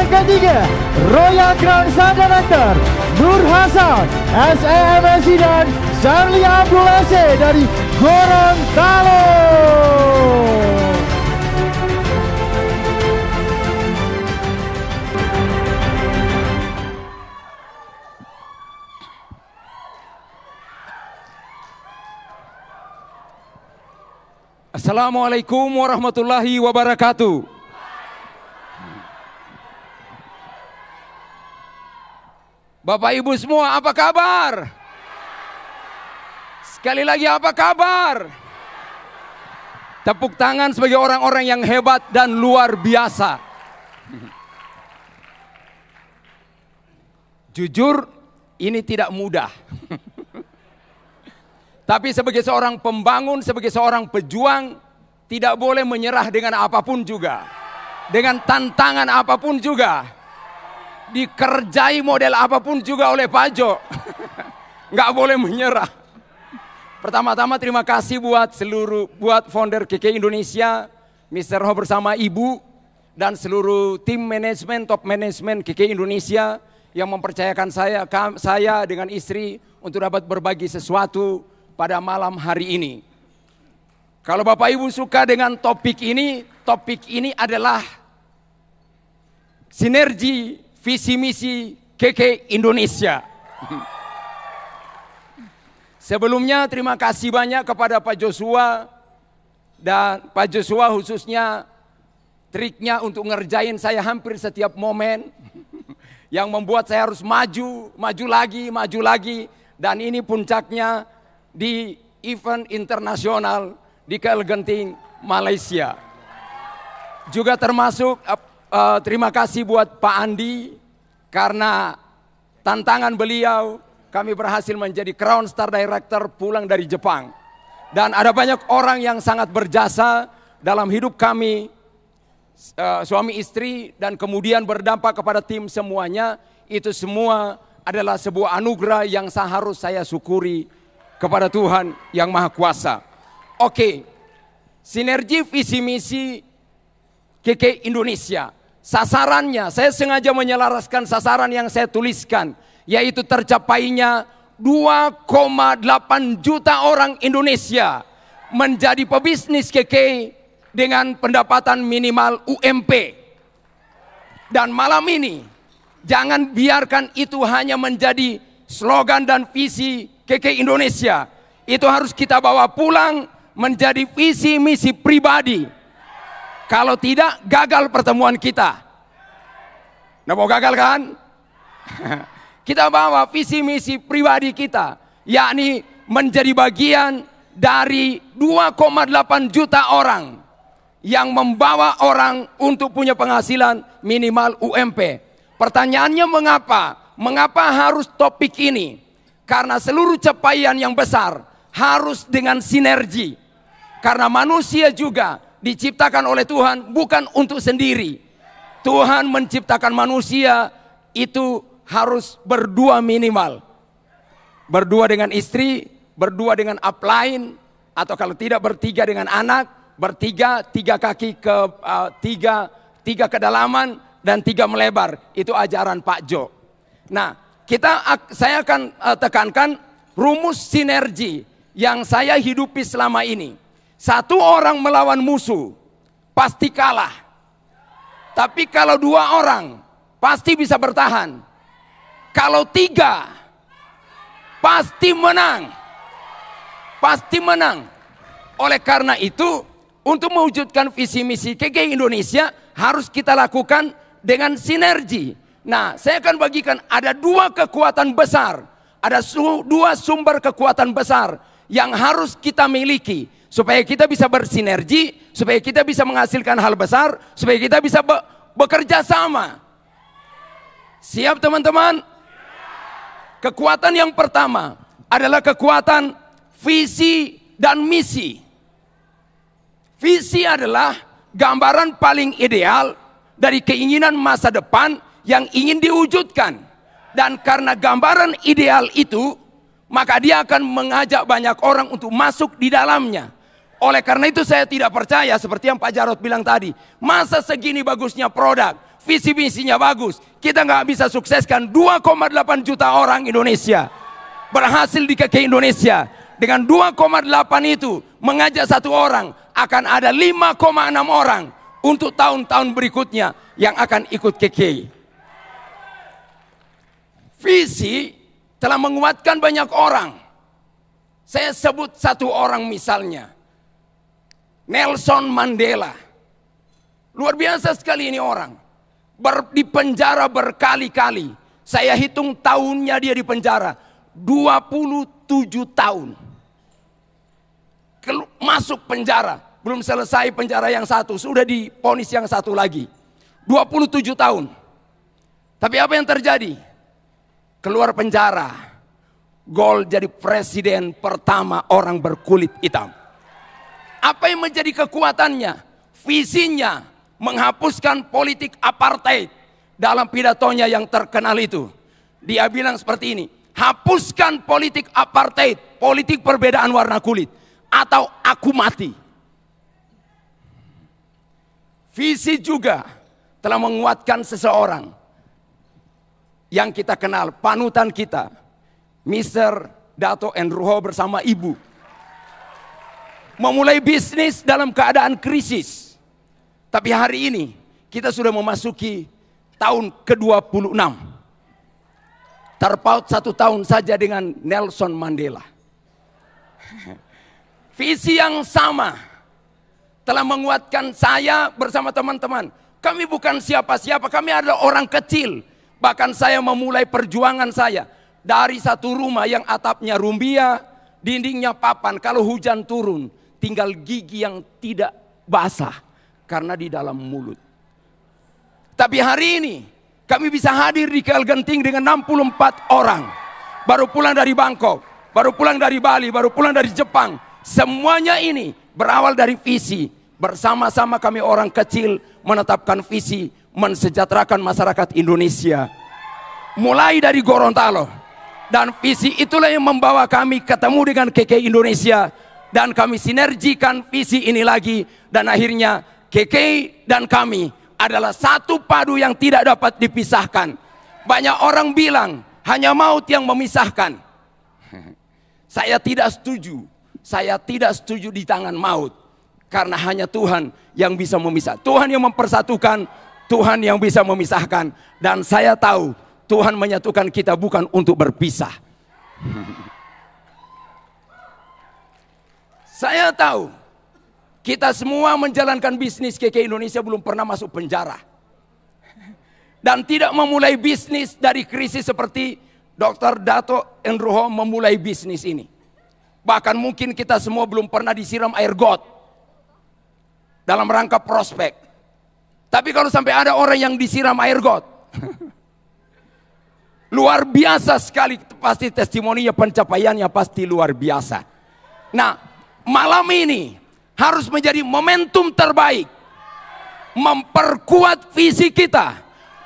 Yang ketiga, Royal Crown Sang Director Nur Hasan, SAMSI dan Charlie Abdul SE dari Gorontalo. Assalamualaikum warahmatullahi wabarakatuh. Bapak Ibu semua, apa kabar? Sekali lagi, apa kabar? Tepuk tangan sebagai orang-orang yang hebat dan luar biasa. Jujur, ini tidak mudah. Tapi sebagai seorang pembangun, sebagai seorang pejuang, tidak boleh menyerah dengan apapun juga. Dengan tantangan apapun juga. Dikerjai model apapun juga oleh Pak Jo. Nggak boleh menyerah. Pertama-tama terima kasih buat founder KK Indonesia, Mr. Ho bersama Ibu, dan seluruh tim manajemen, top manajemen KK Indonesia yang mempercayakan saya dengan istri untuk dapat berbagi sesuatu pada malam hari ini. Kalau Bapak Ibu suka dengan topik ini adalah sinergi visi misi KK Indonesia. Sebelumnya terima kasih banyak kepada Pak Joshua, dan Pak Joshua khususnya triknya untuk ngerjain saya hampir setiap momen yang membuat saya harus maju lagi, dan ini puncaknya di event internasional di KL Genting, Malaysia. Juga termasuk terima kasih buat Pak Andi, karena tantangan beliau kami berhasil menjadi Crown Star Director pulang dari Jepang. Dan ada banyak orang yang sangat berjasa dalam hidup kami, suami istri, dan kemudian berdampak kepada tim semuanya. Itu semua adalah sebuah anugerah yang harus saya syukuri kepada Tuhan yang Maha Kuasa. Oke, sinergi visi misi KK Indonesia. Sasarannya, saya sengaja menyelaraskan sasaran yang saya tuliskan, yaitu tercapainya 2,8 juta orang Indonesia menjadi pebisnis KK dengan pendapatan minimal UMP. Dan malam ini, jangan biarkan itu hanya menjadi slogan dan visi KK Indonesia. Itu harus kita bawa pulang menjadi visi misi pribadi. Kalau tidak, gagal pertemuan kita. Nah, mau gagal kan? Kita bawa visi misi pribadi kita, yakni menjadi bagian dari 2,8 juta orang yang membawa orang untuk punya penghasilan minimal UMP. Pertanyaannya mengapa? Mengapa harus topik ini? Karena seluruh capaian yang besar harus dengan sinergi. Karena manusia juga diciptakan oleh Tuhan bukan untuk sendiri. Tuhan menciptakan manusia itu harus berdua minimal. Berdua dengan istri, berdua dengan upline, atau kalau tidak bertiga dengan anak, bertiga, tiga kaki ke tiga kedalaman dan tiga melebar. Itu ajaran Pak Jo. Nah, saya akan tekankan rumus sinergi yang saya hidupi selama ini. Satu orang melawan musuh pasti kalah. Tapi kalau dua orang pasti bisa bertahan. Kalau tiga pasti menang. Pasti menang. Oleh karena itu, untuk mewujudkan visi misi KK Indonesia harus kita lakukan dengan sinergi. Nah, saya akan bagikan ada dua kekuatan besar. Ada dua sumber kekuatan besar yang harus kita miliki. Supaya kita bisa bersinergi, supaya kita bisa menghasilkan hal besar, supaya kita bisa bekerja sama. Siap teman-teman? Kekuatan yang pertama adalah kekuatan visi dan misi. Visi adalah gambaran paling ideal dari keinginan masa depan yang ingin diwujudkan. Dan karena gambaran ideal itu, maka dia akan mengajak banyak orang untuk masuk di dalamnya. Oleh karena itu saya tidak percaya seperti yang Pak Jarod bilang tadi, masa segini bagusnya produk, visi misinya bagus, kita nggak bisa sukseskan 2,8 juta orang Indonesia berhasil di KKI Indonesia. Dengan 2,8 itu mengajak satu orang, akan ada 5,6 orang untuk tahun-tahun berikutnya yang akan ikut KKI. Visi telah menguatkan banyak orang. Saya sebut satu orang misalnya, Nelson Mandela. Luar biasa sekali ini orang. Di penjara berkali-kali. Saya hitung tahunnya dia di penjara, 27 tahun. Masuk penjara, belum selesai penjara yang satu, sudah divonis yang satu lagi. 27 tahun. Tapi apa yang terjadi? Keluar penjara, gol jadi presiden pertama orang berkulit hitam. Apa yang menjadi kekuatannya? Visinya menghapuskan politik apartheid. Dalam pidatonya yang terkenal itu, dia bilang seperti ini: hapuskan politik apartheid, politik perbedaan warna kulit, atau aku mati. Visi juga telah menguatkan seseorang yang kita kenal, panutan kita, Mr. Dato Enruho bersama ibu. Memulai bisnis dalam keadaan krisis. Tapi hari ini kita sudah memasuki tahun ke-26. Terpaut 1 tahun saja dengan Nelson Mandela. Visi yang sama telah menguatkan saya bersama teman-teman. Kami bukan siapa-siapa, kami adalah orang kecil. Bahkan saya memulai perjuangan saya dari satu rumah yang atapnya rumbia, dindingnya papan. Kalau hujan turun, tinggal gigi yang tidak basah karena di dalam mulut. Tapi hari ini kami bisa hadir di KL Genting dengan 64 orang. Baru pulang dari Bangkok, baru pulang dari Bali, baru pulang dari Jepang. Semuanya ini berawal dari visi. Bersama-sama kami orang kecil menetapkan visi mensejahterakan masyarakat Indonesia. Mulai dari Gorontalo. Dan visi itulah yang membawa kami ketemu dengan KKI Indonesia. Dan kami sinergikan visi ini lagi. Dan akhirnya KKI dan kami adalah satu padu yang tidak dapat dipisahkan. Banyak orang bilang hanya maut yang memisahkan. Saya tidak setuju. Saya tidak setuju di tangan maut. Karena hanya Tuhan yang bisa memisah. Tuhan yang mempersatukan, Tuhan yang bisa memisahkan. Dan saya tahu Tuhan menyatukan kita bukan untuk berpisah. Saya tahu kita semua menjalankan bisnis KKI Indonesia belum pernah masuk penjara. Dan tidak memulai bisnis dari krisis seperti Dr. Dato Enruho memulai bisnis ini. Bahkan mungkin kita semua belum pernah disiram air got dalam rangka prospek. Tapi kalau sampai ada orang yang disiram air got, luar biasa sekali, pasti testimoninya, pencapaiannya pasti luar biasa. Nah, malam ini harus menjadi momentum terbaik, memperkuat visi kita,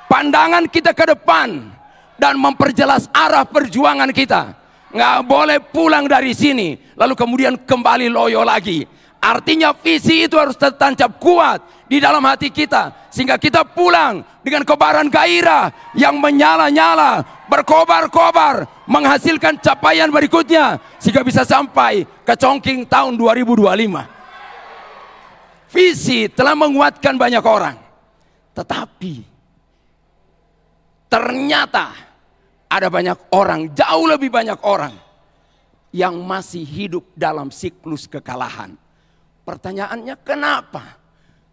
pandangan kita ke depan, dan memperjelas arah perjuangan kita. Nggak boleh pulang dari sini lalu kemudian kembali loyo lagi. Artinya visi itu harus tertancap kuat di dalam hati kita, sehingga kita pulang dengan kobaran gairah yang menyala-nyala, berkobar-kobar, menghasilkan capaian berikutnya, sehingga bisa sampai ke Chongqing tahun 2025. Visi telah menguatkan banyak orang, tetapi ternyata ada banyak orang, jauh lebih banyak orang yang masih hidup dalam siklus kekalahan. Pertanyaannya, kenapa?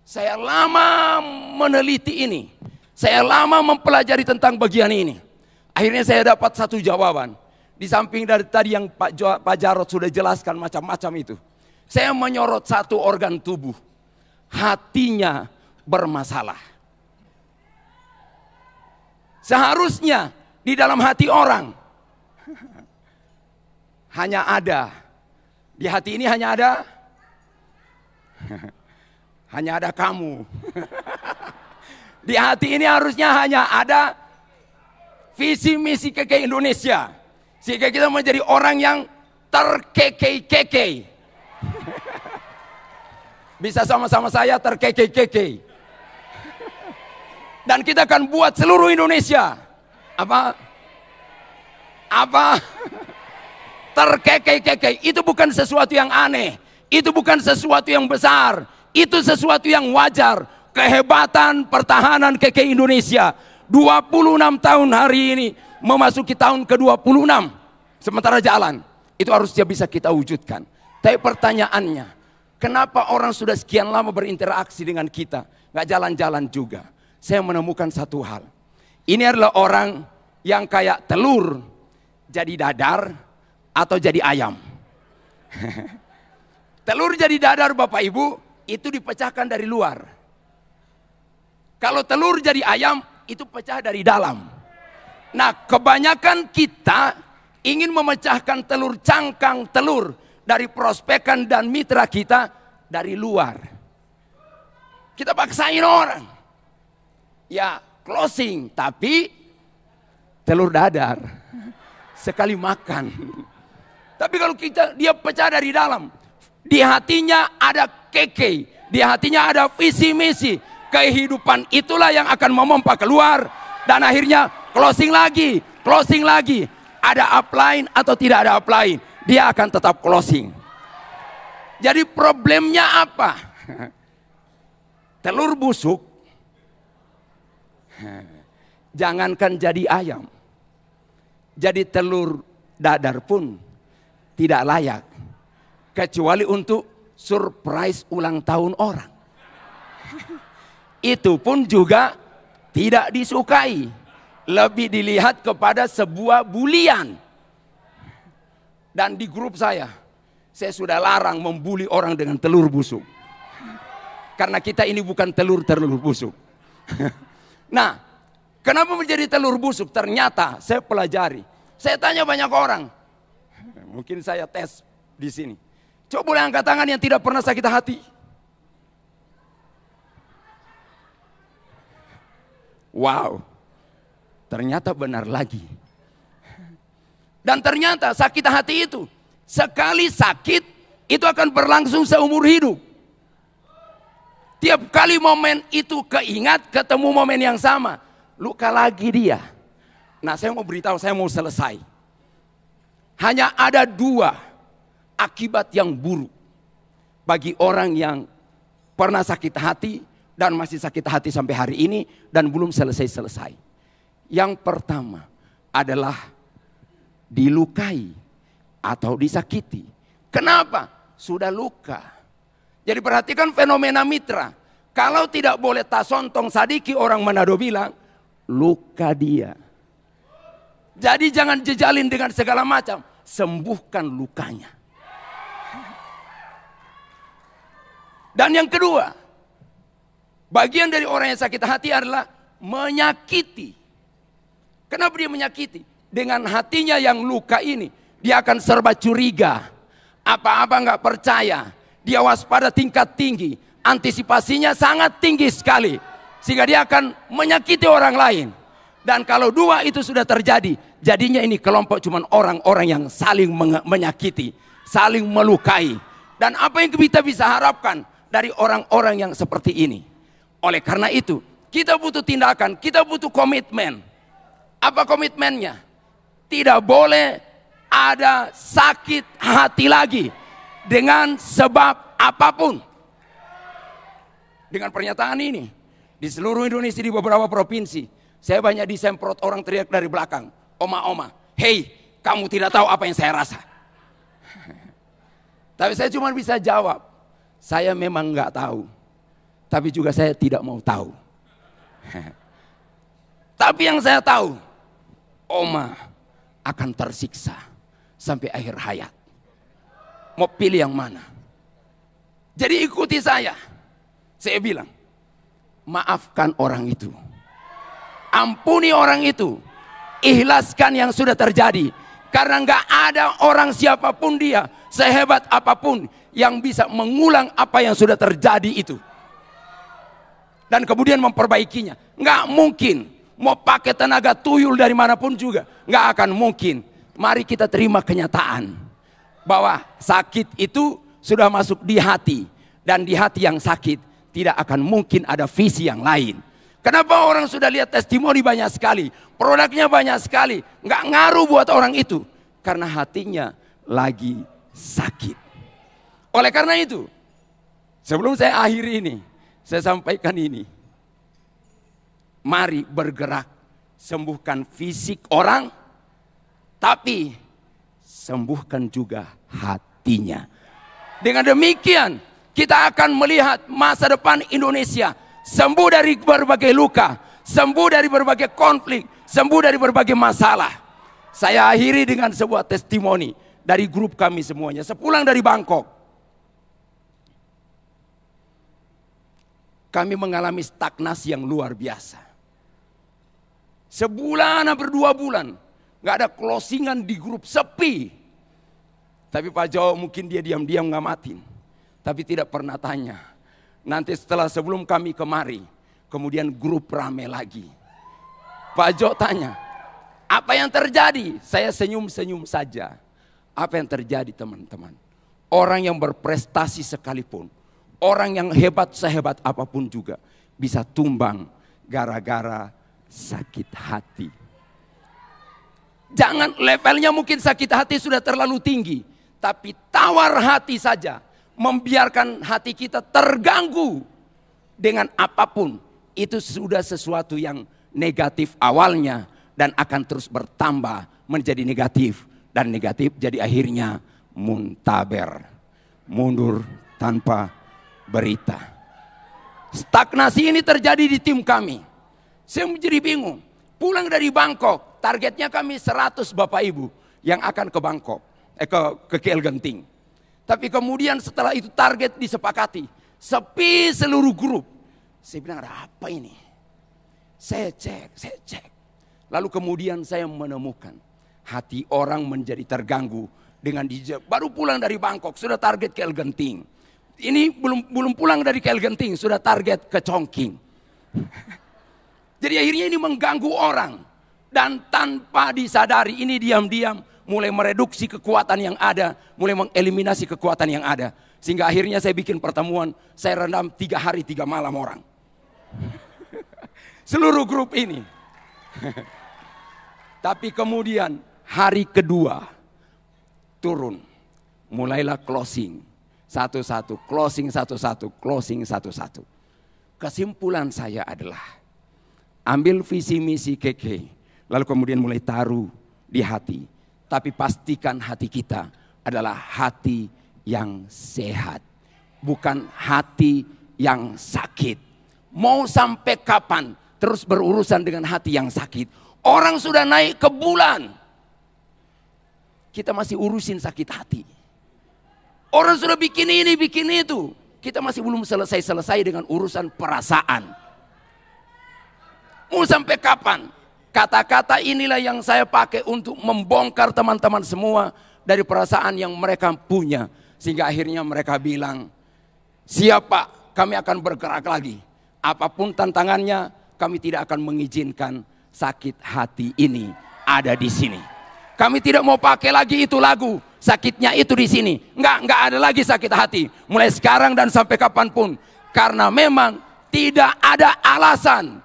Saya lama meneliti ini, saya lama mempelajari tentang bagian ini. Akhirnya saya dapat satu jawaban. Di samping dari tadi yang Pak Jarod sudah jelaskan macam-macam itu, saya menyorot satu organ tubuh. Hatinya bermasalah. Seharusnya di dalam hati orang hanya ada, di hati ini hanya ada kamu. Di hati ini harusnya hanya ada visi misi KKI Indonesia, sehingga kita menjadi orang yang terkekei-kekei. Bisa sama-sama saya terkekei-kekei. Dan kita akan buat seluruh Indonesia apa terkekeh-kekeh. Itu bukan sesuatu yang aneh, itu bukan sesuatu yang besar, itu sesuatu yang wajar. Kehebatan pertahanan kekeh Indonesia 26 tahun hari ini memasuki tahun ke-26 sementara jalan, itu harusnya bisa kita wujudkan. Tapi pertanyaannya, kenapa orang sudah sekian lama berinteraksi dengan kita nggak jalan-jalan juga? Saya menemukan satu hal. Ini adalah orang yang kayak telur jadi dadar atau jadi ayam. Telur jadi dadar Bapak Ibu itu dipecahkan dari luar. Kalau telur jadi ayam itu pecah dari dalam. Nah, kebanyakan kita ingin memecahkan telur, cangkang telur dari prospekan dan mitra kita dari luar. Kita paksain orang. Ya, closing, tapi telur dadar. Sekali makan. Tapi kalau dia pecah dari dalam, di hatinya ada keke, di hatinya ada visi misi, kehidupan itulah yang akan memompa keluar, dan akhirnya closing lagi, ada upline atau tidak ada upline, dia akan tetap closing. Jadi problemnya apa? Telur busuk, jangankan jadi ayam, jadi telur dadar pun tidak layak, kecuali untuk surprise ulang tahun orang. Itu pun juga tidak disukai, lebih dilihat kepada sebuah bulian. Dan di grup saya sudah larang membuli orang dengan telur busuk, karena kita ini bukan telur busuk. Nah, kenapa menjadi telur busuk? Ternyata saya pelajari, saya tanya banyak orang, mungkin saya tes di sini. Coba boleh angkat tangan yang tidak pernah sakit hati. Wow, ternyata benar lagi. Dan ternyata sakit hati itu, sekali sakit, itu akan berlangsung seumur hidup. Tiap kali momen itu keingat, ketemu momen yang sama, luka lagi dia. Nah, saya mau beritahu, saya mau selesai. Hanya ada 2 akibat yang buruk bagi orang yang pernah sakit hati dan masih sakit hati sampai hari ini dan belum selesai-selesai. Yang pertama adalah dilukai atau disakiti. Kenapa? Sudah luka. Jadi perhatikan fenomena mitra. Kalau tidak boleh tasontong sadiki, orang Manado bilang, luka dia. Jadi jangan jejalin dengan segala macam, sembuhkan lukanya. Dan yang kedua, bagian dari orang yang sakit hati adalah menyakiti. Kenapa dia menyakiti? Dengan hatinya yang luka ini, dia akan serba curiga, apa-apa nggak percaya, dia waspada tingkat tinggi, antisipasinya sangat tinggi sekali, sehingga dia akan menyakiti orang lain. Dan kalau 2 itu sudah terjadi, jadinya ini kelompok cuman orang-orang yang saling menyakiti, saling melukai. Dan apa yang kita bisa harapkan dari orang-orang yang seperti ini? Oleh karena itu, kita butuh tindakan, kita butuh komitmen. Apa komitmennya? Tidak boleh ada sakit hati lagi dengan sebab apapun. Dengan pernyataan ini, di seluruh Indonesia, di beberapa provinsi, saya banyak disemprot orang teriak dari belakang, oma-oma, hei, kamu tidak tahu apa yang saya rasa. Tapi saya cuma bisa jawab, saya memang nggak tahu. Tapi juga saya tidak mau tahu. Tapi yang saya tahu, oma akan tersiksa sampai akhir hayat. Mau pilih yang mana? Jadi ikuti saya. Saya bilang, maafkan orang itu. Ampuni orang itu. Ikhlaskan yang sudah terjadi. Karena nggak ada orang siapapun dia, sehebat apapun, yang bisa mengulang apa yang sudah terjadi itu. Dan kemudian memperbaikinya. Nggak mungkin. Mau pakai tenaga tuyul dari manapun juga, nggak akan mungkin. Mari kita terima kenyataan bahwa sakit itu sudah masuk di hati, dan di hati yang sakit tidak akan mungkin ada visi yang lain. Kenapa orang sudah lihat testimoni banyak sekali, produknya banyak sekali, nggak ngaruh buat orang itu? Karena hatinya lagi sakit. Oleh karena itu, sebelum saya akhiri ini, saya sampaikan ini. Mari bergerak, sembuhkan fisik orang, tapi sembuhkan juga hatinya. Dengan demikian, kita akan melihat masa depan Indonesia sembuh dari berbagai luka, sembuh dari berbagai konflik, sembuh dari berbagai masalah. Saya akhiri dengan sebuah testimoni dari grup kami semuanya. Sepulang dari Bangkok, kami mengalami stagnasi yang luar biasa. Sebulan hampir 2 bulan, gak ada closingan di grup, sepi. Tapi Pak Jo mungkin dia diam-diam ngamatin, tapi tidak pernah tanya. Nanti setelah sebelum kami kemari, kemudian grup rame lagi. Pak Jo tanya, apa yang terjadi? Saya senyum-senyum saja. Apa yang terjadi teman-teman? Orang yang berprestasi sekalipun, orang yang hebat sehebat apapun juga bisa tumbang gara-gara sakit hati. Jangan levelnya mungkin sakit hati sudah terlalu tinggi, tapi tawar hati saja, membiarkan hati kita terganggu dengan apapun, itu sudah sesuatu yang negatif awalnya dan akan terus bertambah menjadi negatif, dan negatif jadi akhirnya muntaber, mundur tanpa berita. Stagnasi ini terjadi di tim kami. Saya menjadi bingung. Pulang dari Bangkok, targetnya kami 100 Bapak Ibu yang akan ke Bangkok, ke KL Genting. Tapi kemudian setelah itu target disepakati, sepi seluruh grup. Saya bilang, ada apa ini? Saya cek. Lalu kemudian saya menemukan hati orang menjadi terganggu dengan baru pulang dari Bangkok sudah target KL Genting. Ini belum pulang dari KL Genting sudah target ke Chongqing. Jadi akhirnya ini mengganggu orang. Dan tanpa disadari ini diam-diam mulai mereduksi kekuatan yang ada, mulai mengeliminasi kekuatan yang ada. Sehingga akhirnya saya bikin pertemuan, saya rendam 3 hari 3 malam orang. Seluruh grup ini. Tapi kemudian hari kedua turun. Mulailah closing. Satu-satu, closing satu-satu, closing satu-satu. Kesimpulan saya adalah ambil visi misi KK, lalu kemudian mulai taruh di hati. Tapi pastikan hati kita adalah hati yang sehat, bukan hati yang sakit. Mau sampai kapan terus berurusan dengan hati yang sakit? Orang sudah naik ke bulan, kita masih urusin sakit hati. Orang sudah bikin ini, bikin itu, kita masih belum selesai dengan urusan perasaan. Mau sampai kapan? Kata-kata inilah yang saya pakai untuk membongkar teman-teman semua dari perasaan yang mereka punya. Sehingga akhirnya mereka bilang, siap Pak, kami akan bergerak lagi. Apapun tantangannya, kami tidak akan mengizinkan sakit hati ini ada di sini. Kami tidak mau pakai lagi itu lagu, sakitnya itu di sini. Enggak ada lagi sakit hati. Mulai sekarang dan sampai kapanpun. Karena memang tidak ada alasan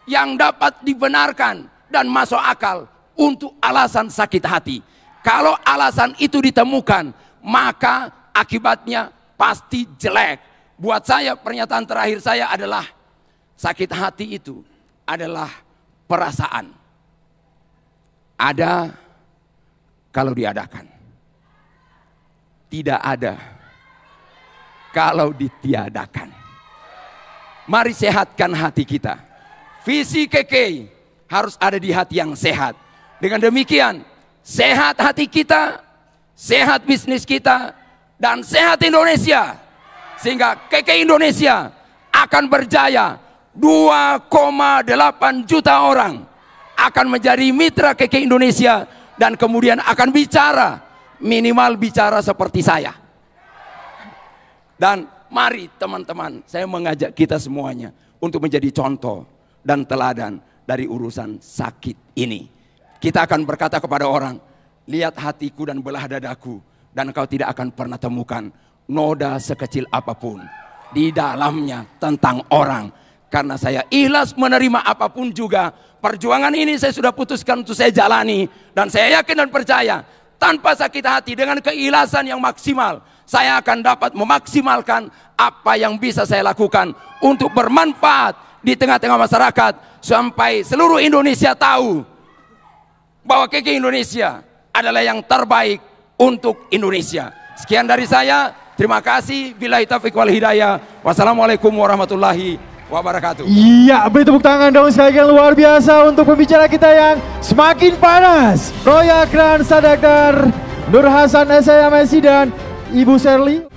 yang dapat dibenarkan dan masuk akal untuk alasan sakit hati. Kalau alasan itu ditemukan, maka akibatnya pasti jelek. Buat saya pernyataan terakhir saya adalah sakit hati itu adalah perasaan. Ada kalau diadakan. Tidak ada kalau ditiadakan. Mari sehatkan hati kita. Visi KK harus ada di hati yang sehat. Dengan demikian, sehat hati kita, sehat bisnis kita, dan sehat Indonesia. Sehingga KK Indonesia akan berjaya. 2,8 juta orang akan menjadi mitra KK Indonesia. Dan kemudian akan bicara, minimal bicara seperti saya. Dan mari teman-teman, saya mengajak kita semuanya untuk menjadi contoh dan teladan dari urusan sakit ini. Kita akan berkata kepada orang, lihat hatiku dan belah dadaku, dan engkau tidak akan pernah temukan noda sekecil apapun di dalamnya tentang orang. Karena saya ikhlas menerima apapun juga. Perjuangan ini saya sudah putuskan untuk saya jalani. Dan saya yakin dan percaya, tanpa sakit hati, dengan keikhlasan yang maksimal, saya akan dapat memaksimalkan apa yang bisa saya lakukan untuk bermanfaat di tengah-tengah masyarakat. Sampai seluruh Indonesia tahu bahwa KK Indonesia adalah yang terbaik untuk Indonesia. Sekian dari saya. Terima kasih. Billahi taufiq wal hidayah. Wassalamualaikum warahmatullahi wabarakatuh. Iya, beri tepuk tangan dong sekali yang luar biasa untuk pembicara kita yang semakin panas. Roya Kran Sadaktar, Nur Hasan SMSI dan Ibu Sherly.